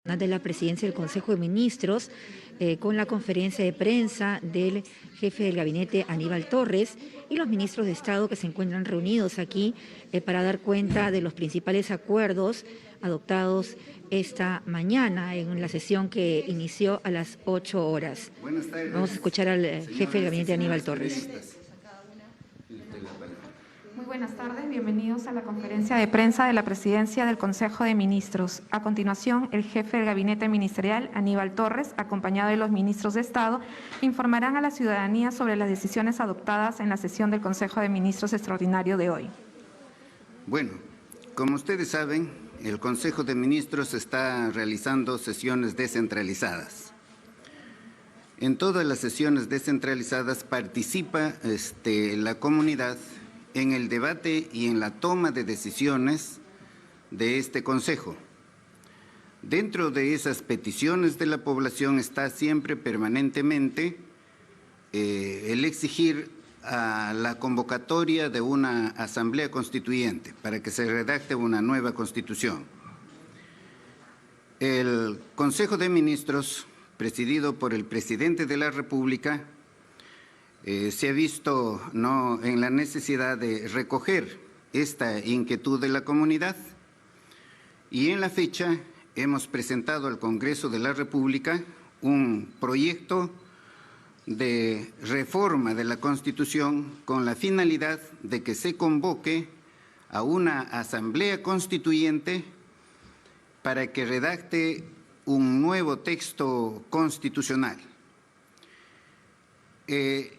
De la Presidencia del Consejo de Ministros, con la conferencia de prensa del jefe del gabinete Aníbal Torres y los ministros de Estado que se encuentran reunidos aquí para dar cuenta de los principales acuerdos adoptados esta mañana en la sesión que inició a las 8 horas. Buenas tardes. Vamos a escuchar al jefe del gabinete Aníbal Torres. Muy buenas tardes, bienvenidos a la conferencia de prensa de la Presidencia del Consejo de Ministros. A continuación, el jefe del Gabinete Ministerial, Aníbal Torres, acompañado de los ministros de Estado, informarán a la ciudadanía sobre las decisiones adoptadas en la sesión del Consejo de Ministros extraordinario de hoy. Bueno, como ustedes saben, el Consejo de Ministros está realizando sesiones descentralizadas. En todas las sesiones descentralizadas participa la comunidad en el debate y en la toma de decisiones de este Consejo. Dentro de esas peticiones de la población está siempre permanentemente el exigir a la convocatoria de una asamblea constituyente para que se redacte una nueva constitución. El Consejo de Ministros, presidido por el Presidente de la República, se ha visto en la necesidad de recoger esta inquietud de la comunidad y en la fecha hemos presentado al Congreso de la República un proyecto de reforma de la Constitución con la finalidad de que se convoque a una asamblea constituyente para que redacte un nuevo texto constitucional.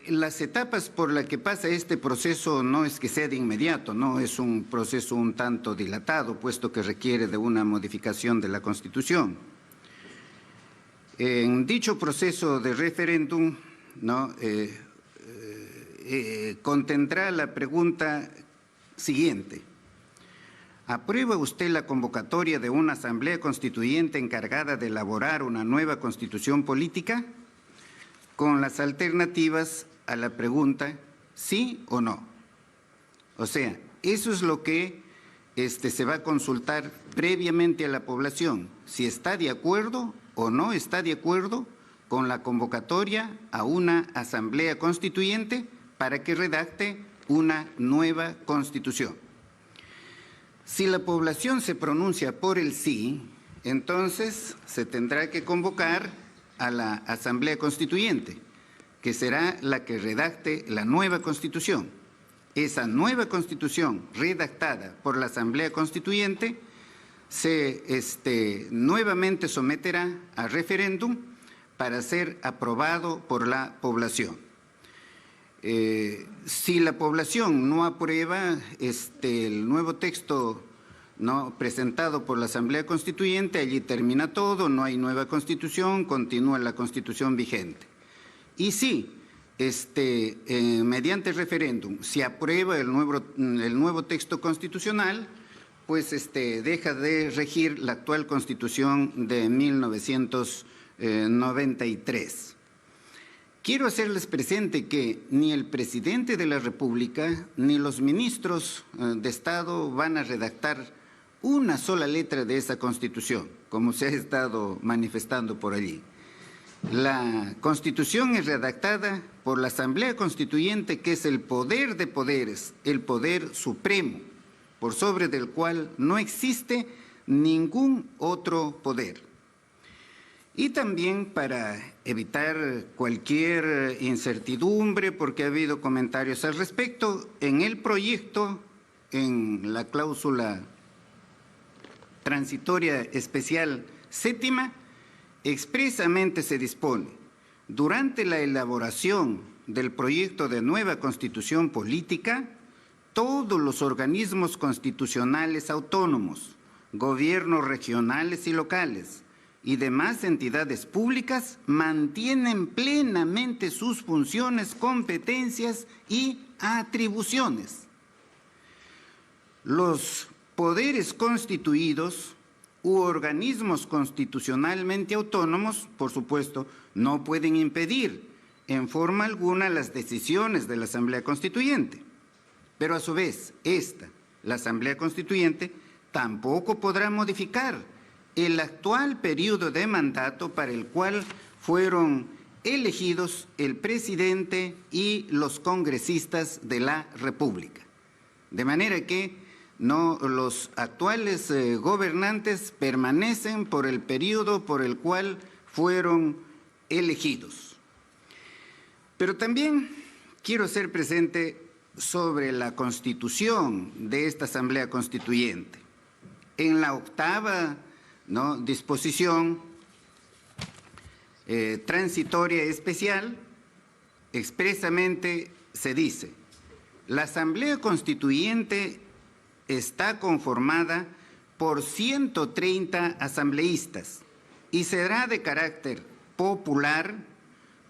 Las etapas por las que pasa este proceso no es que sea de inmediato, no es un proceso un tanto dilatado, puesto que requiere de una modificación de la Constitución. En dicho proceso de referéndum contendrá la pregunta siguiente: ¿aprueba usted la convocatoria de una asamblea constituyente encargada de elaborar una nueva constitución política? Con las alternativas a la pregunta sí o no. O sea, eso es lo que se va a consultar previamente a la población, si está de acuerdo o no está de acuerdo con la convocatoria a una asamblea constituyente para que redacte una nueva constitución. Si la población se pronuncia por el sí, entonces se tendrá que convocar a la Asamblea Constituyente, que será la que redacte la nueva Constitución. Esa nueva Constitución redactada por la Asamblea Constituyente se nuevamente someterá a referéndum para ser aprobado por la población. Si la población no aprueba el nuevo texto presentado por la Asamblea Constituyente, allí termina todo, no hay nueva Constitución, continúa la Constitución vigente. Y si mediante referéndum se aprueba el nuevo texto constitucional, pues deja de regir la actual Constitución de 1993. Quiero hacerles presente que ni el Presidente de la República ni los ministros de Estado van a redactar una sola letra de esa Constitución, como se ha estado manifestando por allí. La Constitución es redactada por la Asamblea Constituyente, que es el poder de poderes, el poder supremo, por sobre del cual no existe ningún otro poder. Y también para evitar cualquier incertidumbre, porque ha habido comentarios al respecto, en el proyecto, en la cláusula transitoria especial séptima, expresamente se dispone: durante la elaboración del proyecto de nueva Constitución política, todos los organismos constitucionales autónomos, gobiernos regionales y locales y demás entidades públicas mantienen plenamente sus funciones, competencias y atribuciones. Los poderes constituidos u organismos constitucionalmente autónomos, por supuesto, no pueden impedir en forma alguna las decisiones de la Asamblea Constituyente. Pero a su vez, la Asamblea Constituyente, tampoco podrá modificar el actual periodo de mandato para el cual fueron elegidos el presidente y los congresistas de la República. De manera que los actuales gobernantes permanecen por el periodo por el cual fueron elegidos. Pero también quiero hacer presente sobre la constitución de esta Asamblea Constituyente. En la octava disposición transitoria especial, expresamente se dice: la Asamblea Constituyente está conformada por 130 asambleístas y será de carácter popular,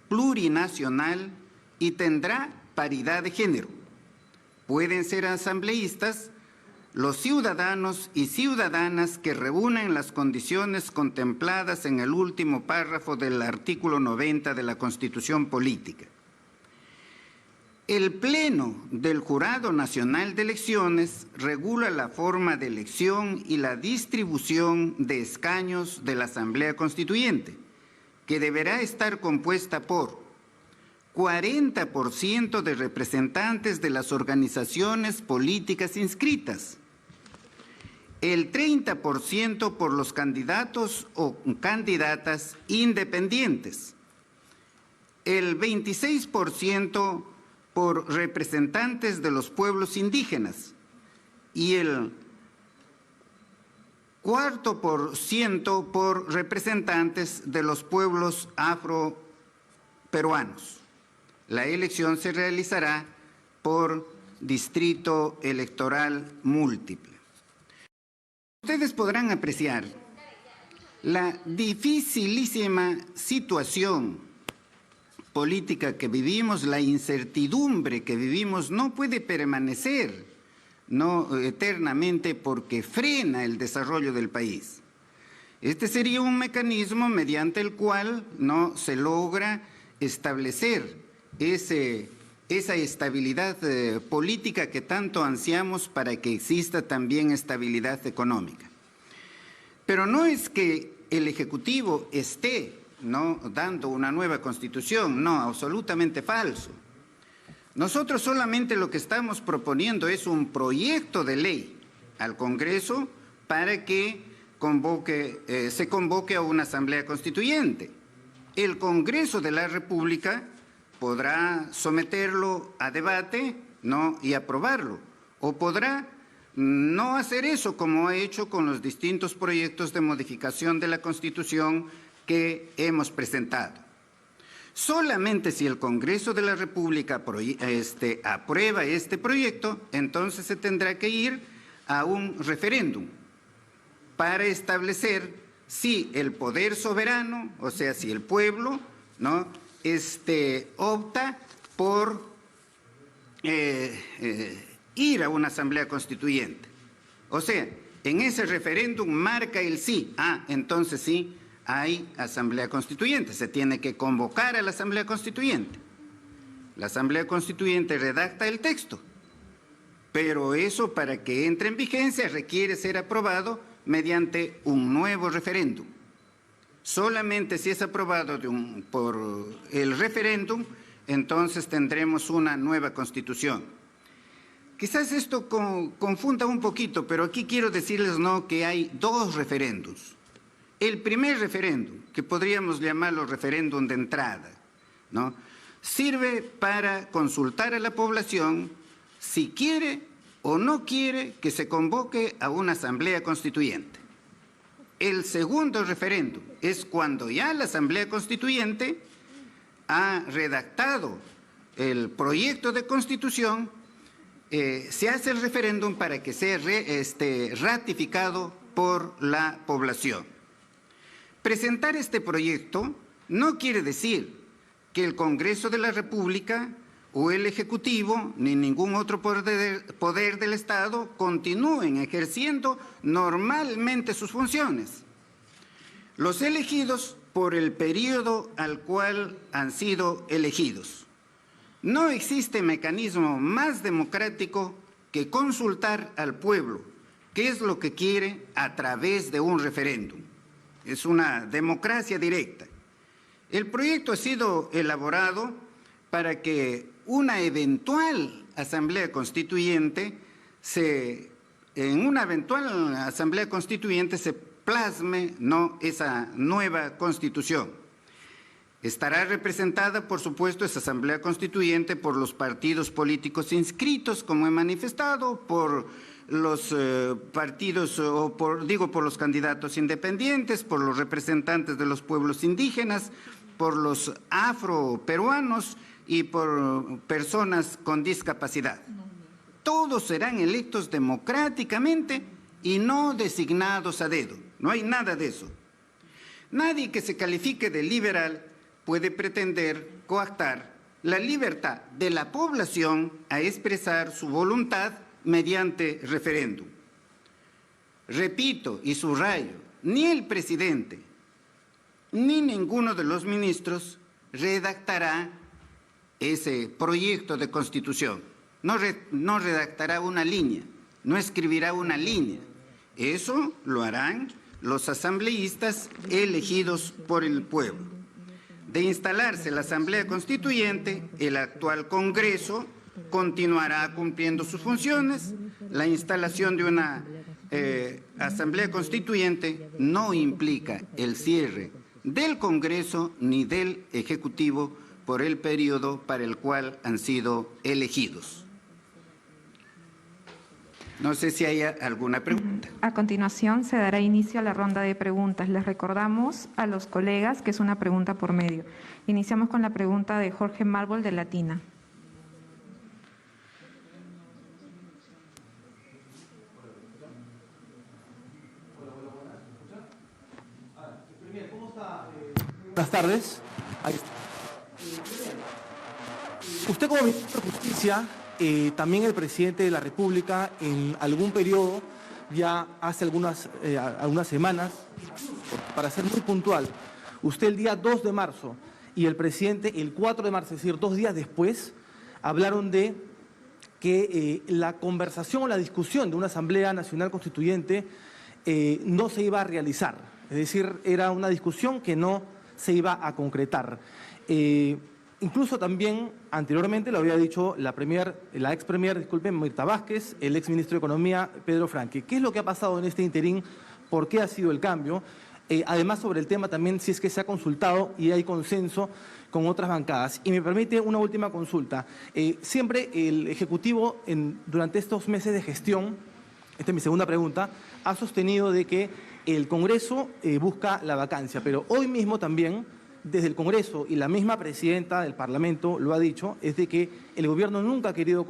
plurinacional y tendrá paridad de género. Pueden ser asambleístas los ciudadanos y ciudadanas que reúnen las condiciones contempladas en el último párrafo del artículo 90 de la Constitución Política. El Pleno del Jurado Nacional de Elecciones regula la forma de elección y la distribución de escaños de la Asamblea Constituyente, que deberá estar compuesta por 40% de representantes de las organizaciones políticas inscritas, el 30% por los candidatos o candidatas independientes, el 26% por representantes de los pueblos indígenas y el 4% por representantes de los pueblos afroperuanos. La elección se realizará por distrito electoral múltiple. Ustedes podrán apreciar la dificilísima situación política que vivimos, la incertidumbre que vivimos no puede permanecer eternamente porque frena el desarrollo del país. Este sería un mecanismo mediante el cual se logra establecer esa estabilidad política que tanto ansiamos para que exista también estabilidad económica. Pero no es que el Ejecutivo esté dando una nueva constitución, no, absolutamente falso. Nosotros solamente lo que estamos proponiendo es un proyecto de ley al Congreso para que se convoque a una Asamblea Constituyente. El Congreso de la República podrá someterlo a debate y aprobarlo, o podrá no hacer eso como ha hecho con los distintos proyectos de modificación de la Constitución que hemos presentado. Solamente si el Congreso de la República aprueba este proyecto, entonces se tendrá que ir a un referéndum para establecer si el poder soberano, o sea, si el pueblo, opta por ir a una Asamblea Constituyente. O sea, en ese referéndum marca el sí. Entonces sí, hay Asamblea Constituyente, se tiene que convocar a la Asamblea Constituyente. La Asamblea Constituyente redacta el texto, pero eso para que entre en vigencia requiere ser aprobado mediante un nuevo referéndum. Solamente si es aprobado por el referéndum, entonces tendremos una nueva Constitución. Quizás esto confunda un poquito, pero aquí quiero decirles que hay dos referéndums. El primer referéndum, que podríamos llamarlo referéndum de entrada, sirve para consultar a la población si quiere o no quiere que se convoque a una Asamblea Constituyente. El segundo referéndum es cuando ya la Asamblea Constituyente ha redactado el proyecto de Constitución, se hace el referéndum para que sea ratificado por la población. Presentar este proyecto no quiere decir que el Congreso de la República o el Ejecutivo ni ningún otro poder del Estado continúen ejerciendo normalmente sus funciones. Los elegidos por el periodo al cual han sido elegidos. No existe mecanismo más democrático que consultar al pueblo qué es lo que quiere a través de un referéndum. es una democracia directa. El proyecto ha sido elaborado para que una eventual asamblea constituyente en una eventual asamblea constituyente se plasme esa nueva constitución. Estará representada, por supuesto, esa asamblea constituyente por los partidos políticos inscritos, como he manifestado, por los partidos, por los candidatos independientes, por los representantes de los pueblos indígenas, por los afroperuanos y por personas con discapacidad. Todos serán electos democráticamente y no designados a dedo. No hay nada de eso. Nadie que se califique de liberal puede pretender coactar la libertad de la población a expresar su voluntad mediante referéndum. Repito y subrayo, ni el presidente ni ninguno de los ministros redactará ese proyecto de constitución. No redactará una línea, no escribirá una línea. Eso lo harán los asambleístas elegidos por el pueblo. De instalarse la Asamblea Constituyente, el actual Congreso continuará cumpliendo sus funciones. La instalación de una Asamblea Constituyente no implica el cierre del Congreso ni del Ejecutivo por el periodo para el cual han sido elegidos. No sé si hay alguna pregunta. A continuación se dará inicio a la ronda de preguntas. Les recordamos a los colegas que es una pregunta por medio. Iniciamos con la pregunta de Jorge Mármol de Latina. Buenas tardes. Ahí está. Usted como ministro de Justicia, también el presidente de la República, en algún periodo, ya hace algunas semanas, para ser muy puntual, usted el día 2 de marzo y el presidente el 4 de marzo, es decir, 2 días después, hablaron de que la conversación o la discusión de una Asamblea Nacional Constituyente no se iba a realizar. Es decir, era una discusión que no se iba a concretar. Incluso también anteriormente lo había dicho la ex premier, disculpen, Mirta Vázquez, el ex ministro de Economía, Pedro Franque. ¿Qué es lo que ha pasado en este interín? ¿Por qué ha sido el cambio? Además, sobre el tema también, si es que se ha consultado y hay consenso con otras bancadas. Y me permite una última consulta. Siempre el Ejecutivo, durante estos meses de gestión, esta es mi segunda pregunta, ha sostenido de que el Congreso busca la vacancia, pero hoy mismo también, desde el Congreso y la misma presidenta del Parlamento lo ha dicho, es de que el gobierno nunca ha querido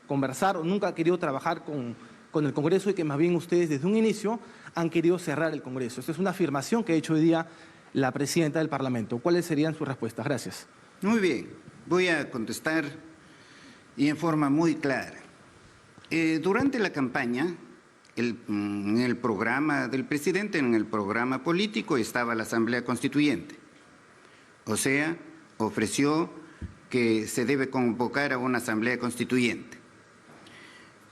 conversar o nunca ha querido trabajar con el Congreso y que más bien ustedes desde un inicio han querido cerrar el Congreso. Esta es una afirmación que ha hecho hoy día la presidenta del Parlamento. ¿Cuáles serían sus respuestas? Gracias. Muy bien, voy a contestar y en forma muy clara. Durante la campaña, en el programa del presidente, en el programa político, estaba la Asamblea Constituyente. O sea, ofreció que se debe convocar a una Asamblea Constituyente.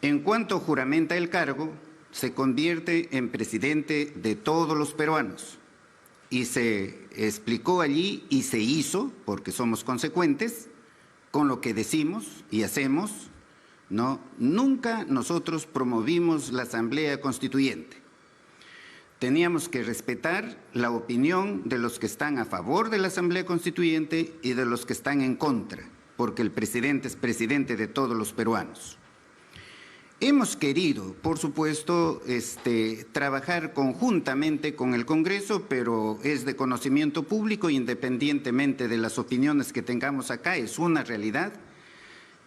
En cuanto juramenta el cargo, se convierte en presidente de todos los peruanos. Y se explicó allí y se hizo, porque somos consecuentes con lo que decimos y hacemos. No, nunca nosotros promovimos la Asamblea Constituyente. Teníamos que respetar la opinión de los que están a favor de la Asamblea Constituyente y de los que están en contra, porque el presidente es presidente de todos los peruanos. Hemos querido, por supuesto, trabajar conjuntamente con el Congreso, pero es de conocimiento público, independientemente de las opiniones que tengamos acá, es una realidad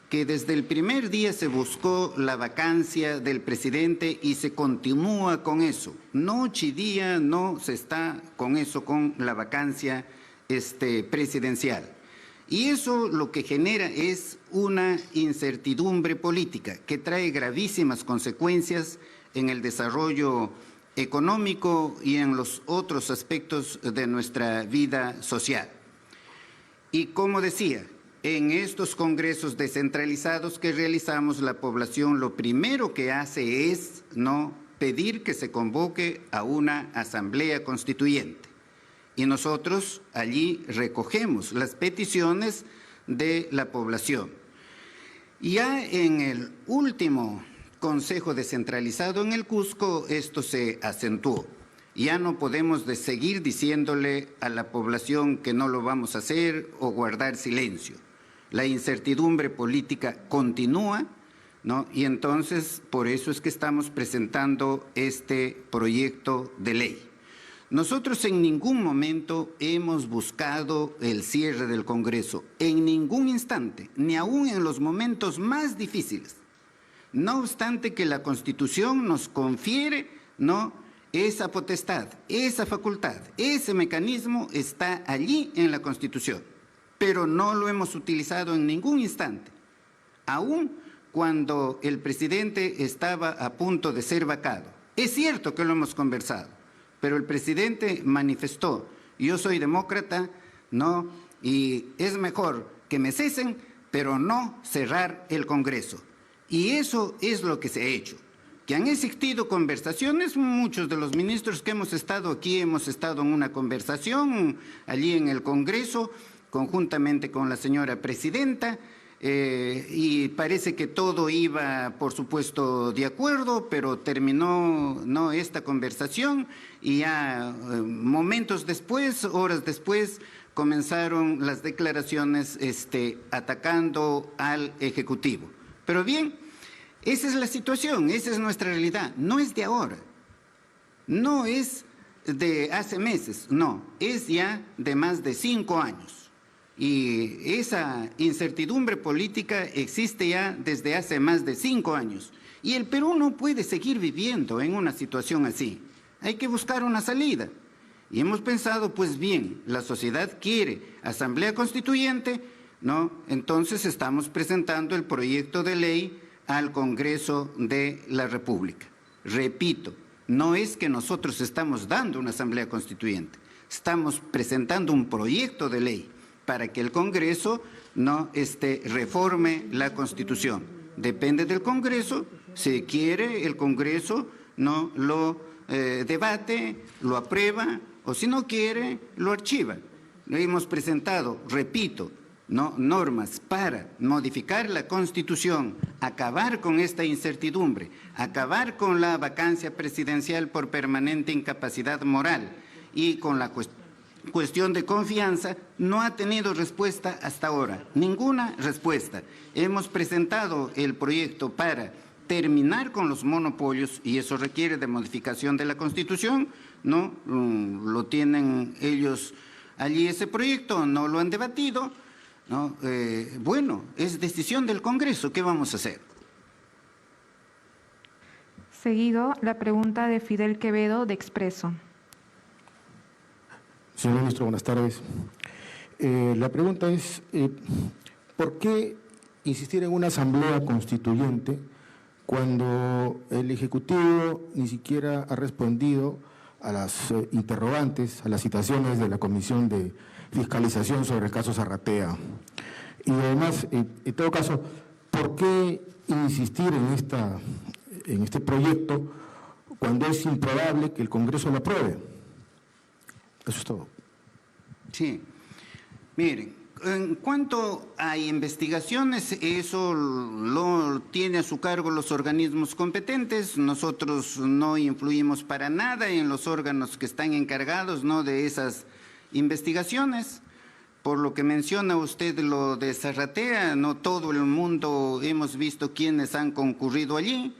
que desde el primer día se buscó la vacancia del presidente y se continúa con eso. Noche y día no se está con eso, con la vacancia presidencial. Y eso lo que genera es una incertidumbre política que trae gravísimas consecuencias en el desarrollo económico y en los otros aspectos de nuestra vida social. Y como decía, en estos congresos descentralizados que realizamos, la población lo primero que hace es pedir que se convoque a una asamblea constituyente. Y nosotros allí recogemos las peticiones de la población. Ya en el último Consejo Descentralizado en el Cusco, esto se acentuó. Ya no podemos seguir diciéndole a la población que no lo vamos a hacer o guardar silencio. La incertidumbre política continúa, ¿no? Y entonces por eso es que estamos presentando este proyecto de ley. Nosotros en ningún momento hemos buscado el cierre del Congreso, en ningún instante, ni aún en los momentos más difíciles. No obstante que la Constitución nos confiere, ¿no?, esa potestad, esa facultad, ese mecanismo está allí en la Constitución, pero no lo hemos utilizado en ningún instante. Aún cuando el presidente estaba a punto de ser vacado. Es cierto que lo hemos conversado, pero el presidente manifestó: yo soy demócrata, ¿no?, y es mejor que me cesen, pero no cerrar el Congreso. Y eso es lo que se ha hecho. Que han existido conversaciones, muchos de los ministros que hemos estado aquí hemos estado en una conversación allí en el Congreso, conjuntamente con la señora presidenta, y parece que todo iba, por supuesto, de acuerdo, pero terminó, ¿no?, esta conversación y ya momentos después, horas después, comenzaron las declaraciones atacando al Ejecutivo. Pero bien, esa es la situación, esa es nuestra realidad, no es de ahora, no es de hace meses, no, es ya de más de 5 años. Y esa incertidumbre política existe ya desde hace más de 5 años. Y el Perú no puede seguir viviendo en una situación así, hay que buscar una salida. Y hemos pensado, pues bien, la sociedad quiere asamblea constituyente, ¿no? Entonces estamos presentando el proyecto de ley al Congreso de la República. Repito, no es que nosotros estamos dando una asamblea constituyente, estamos presentando un proyecto de ley para que el Congreso no reforme la Constitución. Depende del Congreso, si quiere el Congreso no lo debate, lo aprueba, o si no quiere, lo archiva. Hemos presentado, repito, normas para modificar la Constitución, acabar con esta incertidumbre, acabar con la vacancia presidencial por permanente incapacidad moral y con la cuestión de confianza. No ha tenido respuesta hasta ahora, ninguna respuesta. Hemos presentado el proyecto para terminar con los monopolios y eso requiere de modificación de la Constitución, ¿no? Lo tienen ellos allí ese proyecto, no lo han debatido, ¿no? Bueno, es decisión del Congreso, ¿qué vamos a hacer? Seguido, la pregunta de Fidel Quevedo, de Expreso. Señor ministro, buenas tardes. La pregunta es, ¿por qué insistir en una asamblea constituyente cuando el Ejecutivo ni siquiera ha respondido a las interrogantes, a las citaciones de la Comisión de Fiscalización sobre el caso Zarratea? Y además, en todo caso, ¿por qué insistir en este proyecto cuando es improbable que el Congreso lo apruebe? Eso es todo. Sí. Miren, en cuanto a investigaciones, eso lo tiene a su cargo los organismos competentes. Nosotros no influimos para nada en los órganos que están encargados, ¿no?, de esas investigaciones. Por lo que menciona usted lo de Zarratea, no todo el mundo hemos visto quienes han concurrido allí.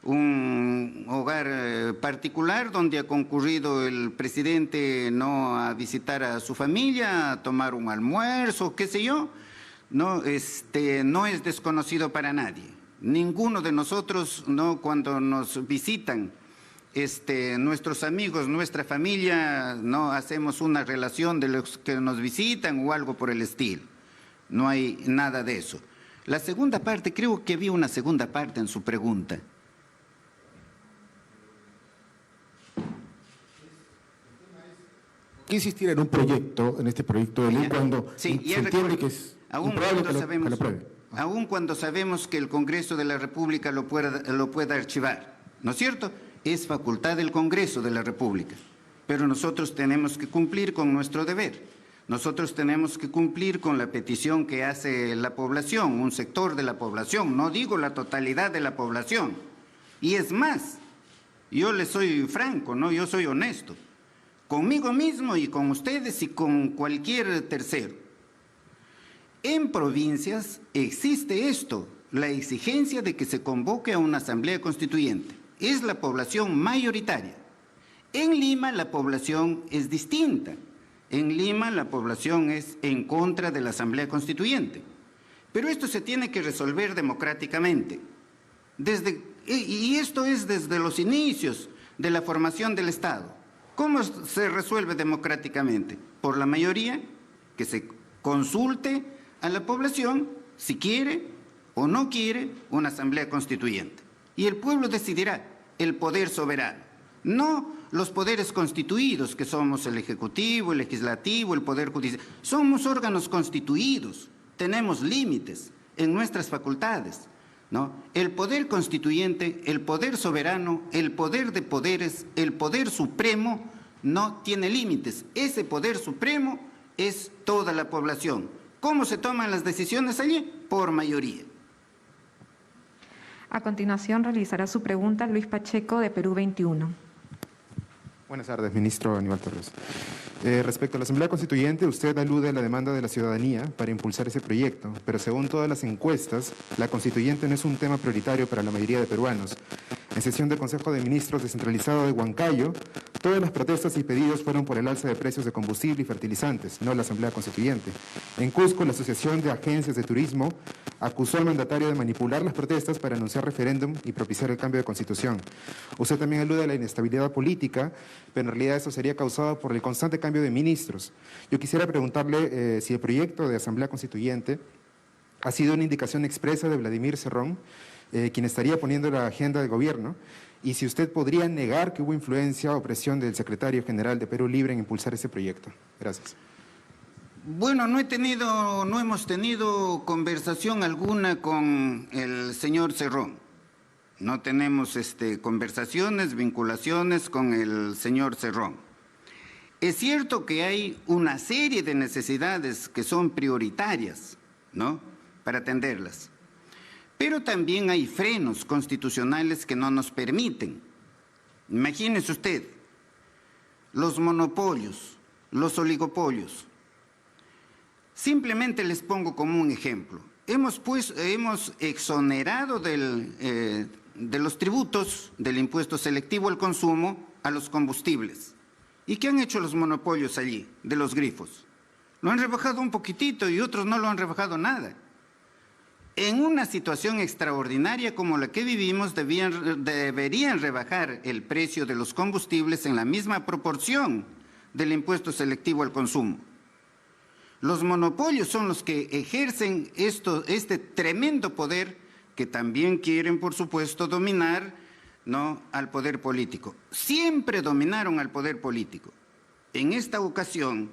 Un hogar particular donde ha concurrido el presidente, no a visitar a su familia, a tomar un almuerzo, qué sé yo, no es desconocido para nadie. Ninguno de nosotros, no, cuando nos visitan nuestros amigos, nuestra familia, no hacemos una relación de los que nos visitan o algo por el estilo. No hay nada de eso. La segunda parte, creo que vi una segunda parte en su pregunta. ¿Qué insistir en un proyecto, en este proyecto de ley, cuando sí, se entiende que es improbable que lo apruebe? Aún cuando sabemos que el Congreso de la República lo pueda archivar, ¿no es cierto? es facultad del Congreso de la República, pero nosotros tenemos que cumplir con nuestro deber. Nosotros tenemos que cumplir con la petición que hace la población, un sector de la población, no digo la totalidad de la población. Y es más, yo le soy franco, ¿no? Yo soy honesto, conmigo mismo y con ustedes y con cualquier tercero. En provincias existe esto, la exigencia de que se convoque a una asamblea constituyente. Es la población mayoritaria. En Lima la población es distinta. En Lima la población es en contra de la asamblea constituyente. Pero esto se tiene que resolver democráticamente. Y esto es desde los inicios de la formación del Estado. ¿Cómo se resuelve democráticamente? Por la mayoría, que se consulte a la población si quiere o no quiere una asamblea constituyente. Y el pueblo decidirá, el poder soberano, no los poderes constituidos, que somos el Ejecutivo, el Legislativo, el Poder Judicial. Somos órganos constituidos, tenemos límites en nuestras facultades, ¿no? El poder constituyente, el poder soberano, el poder de poderes, el poder supremo no tiene límites. Ese poder supremo es toda la población. ¿Cómo se toman las decisiones allí? Por mayoría. A continuación realizará su pregunta Luis Pacheco, de Perú 21. Buenas tardes, ministro Aníbal Torres. Respecto a la Asamblea Constituyente, usted alude a la demanda de la ciudadanía para impulsar ese proyecto, pero según todas las encuestas, la Constituyente no es un tema prioritario para la mayoría de peruanos. En sesión del Consejo de Ministros descentralizado de Huancayo, todas las protestas y pedidos fueron por el alza de precios de combustible y fertilizantes, no la Asamblea Constituyente. En Cusco, la Asociación de Agencias de Turismo acusó al mandatario de manipular las protestas para anunciar referéndum y propiciar el cambio de constitución. Usted también alude a la inestabilidad política, pero en realidad eso sería causado por el constante cambio de ministros. Yo quisiera preguntarle si el proyecto de Asamblea Constituyente ha sido una indicación expresa de Vladimir Cerrón, quien estaría poniendo la agenda de gobierno, y si usted podría negar que hubo influencia o presión del secretario general de Perú Libre en impulsar ese proyecto. Gracias. Bueno, no hemos tenido conversación alguna con el señor Cerrón. No tenemos conversaciones, vinculaciones con el señor Cerrón. Es cierto que hay una serie de necesidades que son prioritarias, ¿no?, para atenderlas. Pero también hay frenos constitucionales que no nos permiten. Imagínese usted, los monopolios, los oligopolios. Simplemente les pongo como un ejemplo. Hemos exonerado de los tributos del impuesto selectivo al consumo a los combustibles. ¿Y qué han hecho los monopolios allí, de los grifos? Lo han rebajado un poquitito y otros no lo han rebajado nada. En una situación extraordinaria como la que vivimos, deberían rebajar el precio de los combustibles en la misma proporción del impuesto selectivo al consumo. Los monopolios son los que ejercen este tremendo poder, que también quieren, por supuesto, dominar, ¿no?, al poder político. Siempre dominaron al poder político. En esta ocasión,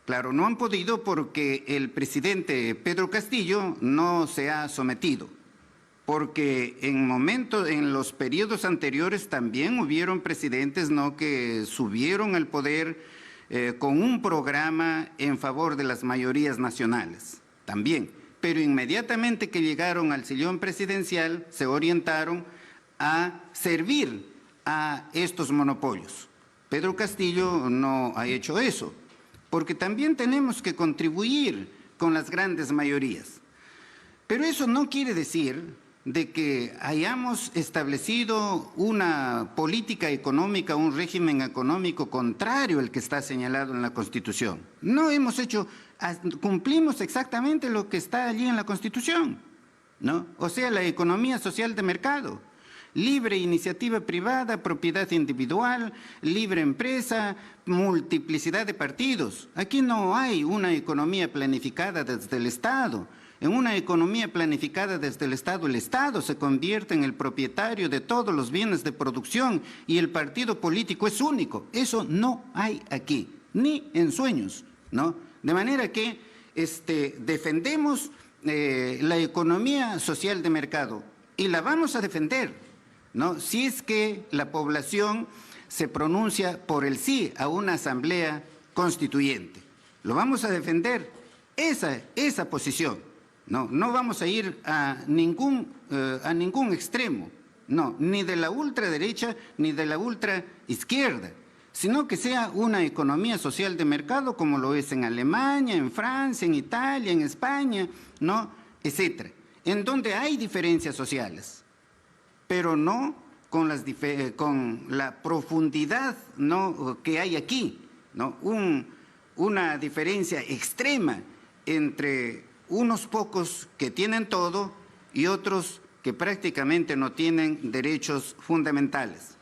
claro, no han podido porque el presidente Pedro Castillo no se ha sometido, porque en los periodos anteriores también hubieron presidentes, ¿no?, que subieron al poder con un programa en favor de las mayorías nacionales, también. Pero inmediatamente que llegaron al sillón presidencial, se orientaron a servir a estos monopolios. Pedro Castillo no ha hecho eso, porque también tenemos que contribuir con las grandes mayorías. Pero eso no quiere decir de que hayamos establecido una política económica, un régimen económico contrario al que está señalado en la Constitución. No hemos hecho, cumplimos exactamente lo que está allí en la Constitución, ¿no? O sea, la economía social de mercado, libre iniciativa privada, propiedad individual, libre empresa, multiplicidad de partidos. Aquí no hay una economía planificada desde el Estado. En una economía planificada desde el Estado se convierte en el propietario de todos los bienes de producción y el partido político es único. Eso no hay aquí, ni en sueños, ¿no? De manera que defendemos la economía social de mercado y la vamos a defender ¿no? Si es que la población se pronuncia por el sí a una asamblea constituyente. Lo vamos a defender, esa posición. No vamos a ir a ningún extremo, no, ni de la ultraderecha ni de la ultraizquierda, sino que sea una economía social de mercado como lo es en Alemania, en Francia, en Italia, en España, ¿no?, etcétera, en donde hay diferencias sociales, pero no con la profundidad, ¿no?, que hay aquí, ¿no? Una diferencia extrema entre unos pocos que tienen todo y otros que prácticamente no tienen derechos fundamentales.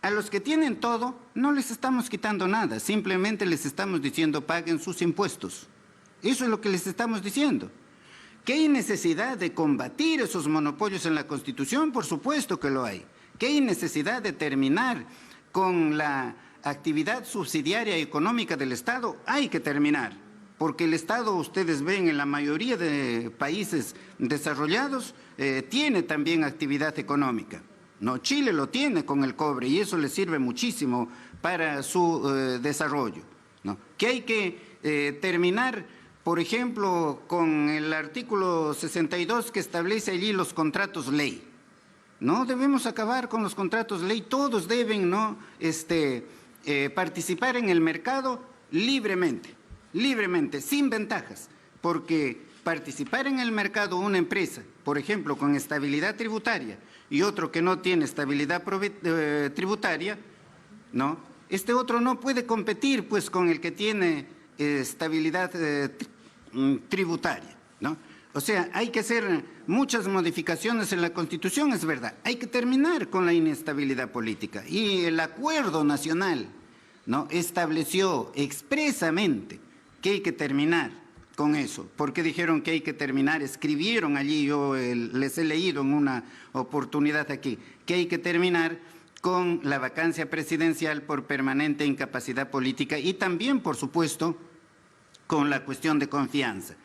A los que tienen todo no les estamos quitando nada, simplemente les estamos diciendo paguen sus impuestos. Eso es lo que les estamos diciendo. ¿Que hay necesidad de combatir esos monopolios en la Constitución? Por supuesto que lo hay. ¿Que hay necesidad de terminar con la actividad subsidiaria económica del Estado? Hay que terminar, porque el Estado, ustedes ven, en la mayoría de países desarrollados, tiene también actividad económica. No, Chile lo tiene con el cobre y eso le sirve muchísimo para su desarrollo, ¿no? Que hay que terminar, por ejemplo, con el artículo 62 que establece allí los contratos ley. No debemos acabar con los contratos ley, todos deben, ¿no?, participar en el mercado libremente, sin ventajas, porque participar en el mercado una empresa, por ejemplo, con estabilidad tributaria y otro que no tiene estabilidad tributaria, ¿no?, este otro no puede competir pues con el que tiene estabilidad tributaria, ¿no? O sea, hay que hacer muchas modificaciones en la Constitución, es verdad. Hay que terminar con la inestabilidad política. Y el acuerdo nacional, ¿no?, estableció expresamente que hay que terminar con eso. ¿Por qué dijeron que hay que terminar? Escribieron allí, yo les he leído en una oportunidad aquí, que hay que terminar con la vacancia presidencial por permanente incapacidad política y también, por supuesto, con la cuestión de confianza.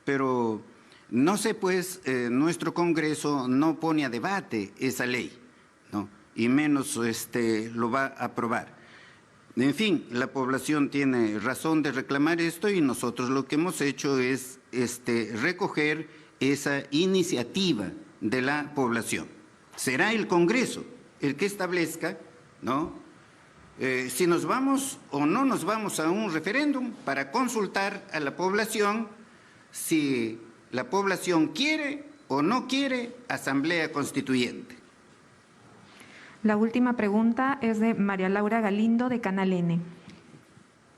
Pero no sé, pues, nuestro Congreso no pone a debate esa ley, ¿no?, y menos lo va a aprobar. En fin, la población tiene razón de reclamar esto y nosotros lo que hemos hecho es recoger esa iniciativa de la población. Será el Congreso el que establezca, ¿no?, si nos vamos o no nos vamos a un referéndum para consultar a la población si la población quiere o no quiere asamblea constituyente. La última pregunta es de María Laura Galindo, de Canal N.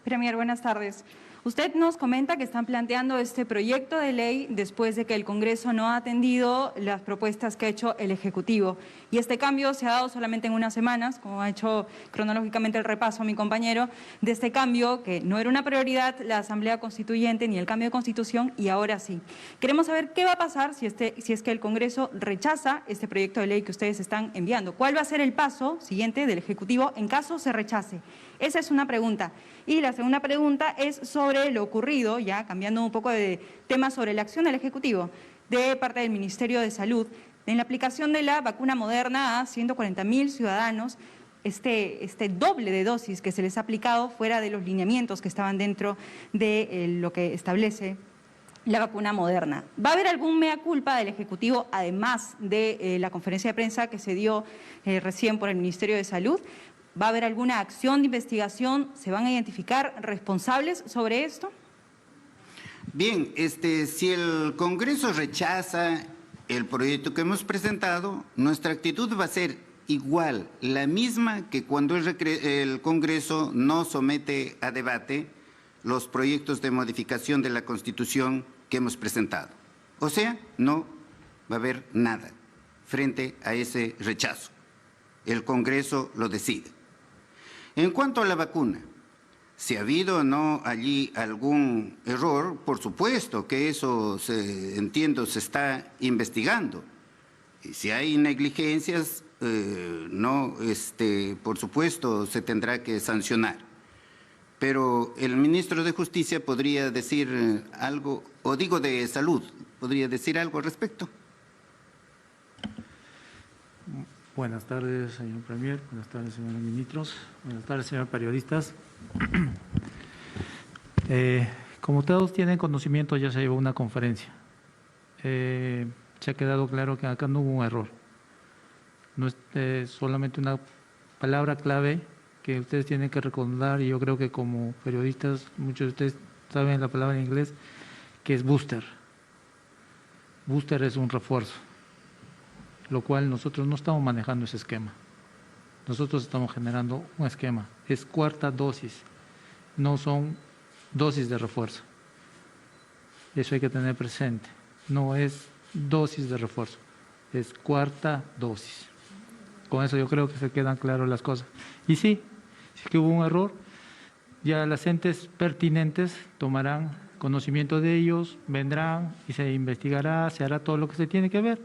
Premier, buenas tardes. Usted nos comenta que están planteando este proyecto de ley después de que el Congreso no ha atendido las propuestas que ha hecho el Ejecutivo. Y este cambio se ha dado solamente en unas semanas, como ha hecho cronológicamente el repaso mi compañero, de este cambio que no era una prioridad la Asamblea Constituyente ni el cambio de Constitución y ahora sí. Queremos saber qué va a pasar si es que el Congreso rechaza este proyecto de ley que ustedes están enviando. ¿Cuál va a ser el paso siguiente del Ejecutivo en caso se rechace? Esa es una pregunta. Y la segunda pregunta es sobre lo ocurrido, ya cambiando un poco de tema, sobre la acción del Ejecutivo de parte del Ministerio de Salud en la aplicación de la vacuna Moderna a 140.000 ciudadanos, este doble de dosis que se les ha aplicado fuera de los lineamientos que estaban dentro de lo que establece la vacuna Moderna. ¿Va a haber algún mea culpa del Ejecutivo, además de la conferencia de prensa que se dio recién por el Ministerio de Salud? ¿Va a haber alguna acción de investigación? ¿Se van a identificar responsables sobre esto? Bien, si el Congreso rechaza el proyecto que hemos presentado, nuestra actitud va a ser igual, la misma que cuando el Congreso no somete a debate los proyectos de modificación de la Constitución que hemos presentado. O sea, no va a haber nada frente a ese rechazo. El Congreso lo decide. En cuanto a la vacuna, si ha habido o no allí algún error, por supuesto que eso, entiendo, se está investigando. Y si hay negligencias, por supuesto, se tendrá que sancionar. Pero el ministro de Justicia podría decir algo, o digo de Salud, ¿podría decir algo al respecto? Buenas tardes, señor Premier. Buenas tardes, señores ministros. Buenas tardes, señores periodistas. Como todos tienen conocimiento, ya se llevó una conferencia. Se ha quedado claro que acá no hubo un error. No es solamente una palabra clave que ustedes tienen que recordar, y yo creo que como periodistas, muchos de ustedes saben la palabra en inglés, que es booster. Booster es un refuerzo, lo cual nosotros no estamos manejando ese esquema. Nosotros estamos generando un esquema, es cuarta dosis, no son dosis de refuerzo. Eso hay que tener presente, no es dosis de refuerzo, es cuarta dosis. Con eso yo creo que se quedan claras las cosas. Y sí, si es que hubo un error, ya las entes pertinentes tomarán conocimiento de ellos, vendrán y se investigará, se hará todo lo que se tiene que ver,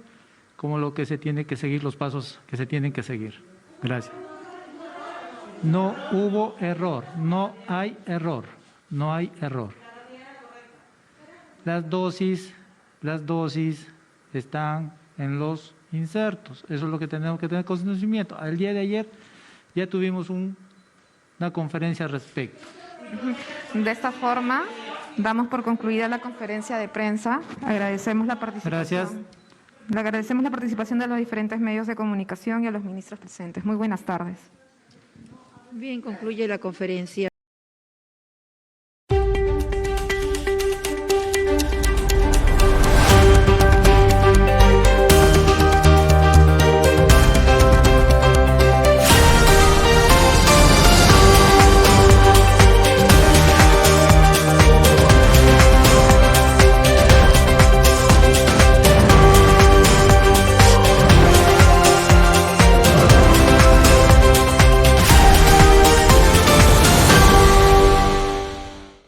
como lo que se tiene que seguir, los pasos que se tienen que seguir. Gracias. No hubo error, no hay error, no hay error. Las dosis están en los insertos, eso es lo que tenemos que tener conocimiento. El día de ayer ya tuvimos una conferencia al respecto. De esta forma, damos por concluida la conferencia de prensa. Agradecemos la participación. Gracias. Le agradecemos la participación de los diferentes medios de comunicación y a los ministros presentes. Muy buenas tardes. Bien, concluye la conferencia.